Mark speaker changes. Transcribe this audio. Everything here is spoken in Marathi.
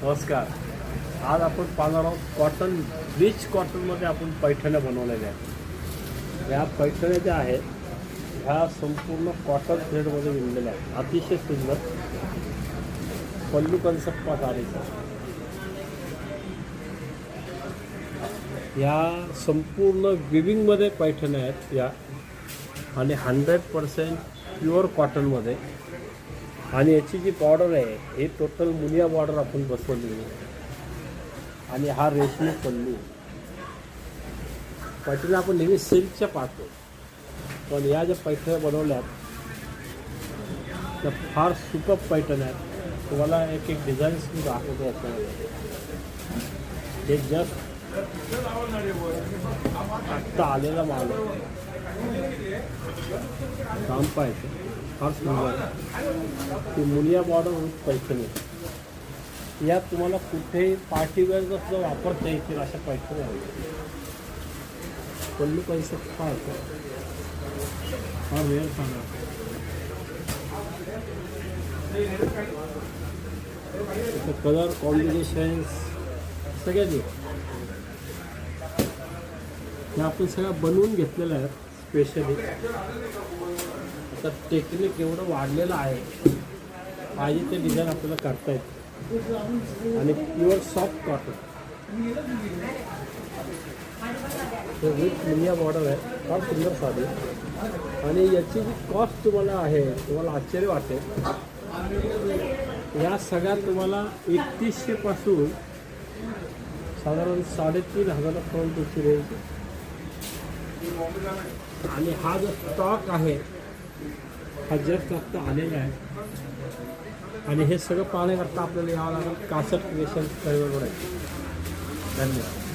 Speaker 1: नमस्कार. आज आपण पाहणार आहोत कॉटन, रिच कॉटनमध्ये आपण पैठण्या बनवलेल्या आहेत. या पैठण्या ज्या आहेत ह्या संपूर्ण कॉटन थ्रेडमध्ये विणलेल्या आहेत. अतिशय सुंदर पल्लू कन्सेप्ट साडीचा. या संपूर्ण विविंगमध्ये पैठण्या आहेत या, आणि 100% प्युअर कॉटनमध्ये. आणि याची जी बॉर्डर आहे ही टोटल मुनिया बॉर्डर आपण बसवलेली आहे. आणि हा रेशमी पल्लू. पैठण्या आपण नेहमी सिल्कच्या पाहतो, पण या ज्या पैठण्या बनवल्यात त्या फार सुपर पैठण्या आहेत. तुम्हाला एक एक डिझाईन्स मी दाखवतो याच्यामध्ये. हे जस्ट आत्ता आलेला माल आहे. काम पाहायचं फार सुंदर. ती मुनिया बॉर्डर विथ पैठणी. यात तुम्हाला कुठेही पार्टीवेअरचा सुद्धा वापरता येतील अशा पैठणी आहेत. पल्लू कन्सेप्ट पाहायचं फार वेळ सांगा. कलर कॉम्बिनेशन्स सगळ्यांनी हे आपण सगळ्या बनवून घेतलेल्या आहेत स्पेशली. आता टेक्निक एवढं वाढलेलं आहे, पाहिजे ते डिझाईन आपल्याला करता येते. आणि प्युअर सॉफ्ट कॉटन हे विथ मुनिया बॉर्डर आहे. फार सुंदर साडी. आणि याची जी कॉस्ट तुम्हाला आहे, तुम्हाला आश्चर्य वाटेल. या सगळ्या तुम्हाला 3100 पासून साधारण 3500पर्यंतची रेंज. आणि हा जो स्टॉक आहे हा जस्ट आत्ता आलेला आहे. आणि हे सगळं पाहण्याकरता आपल्याला यावं लागेल कासट क्रिएशन सर्व्हरवर आहे. धन्यवाद.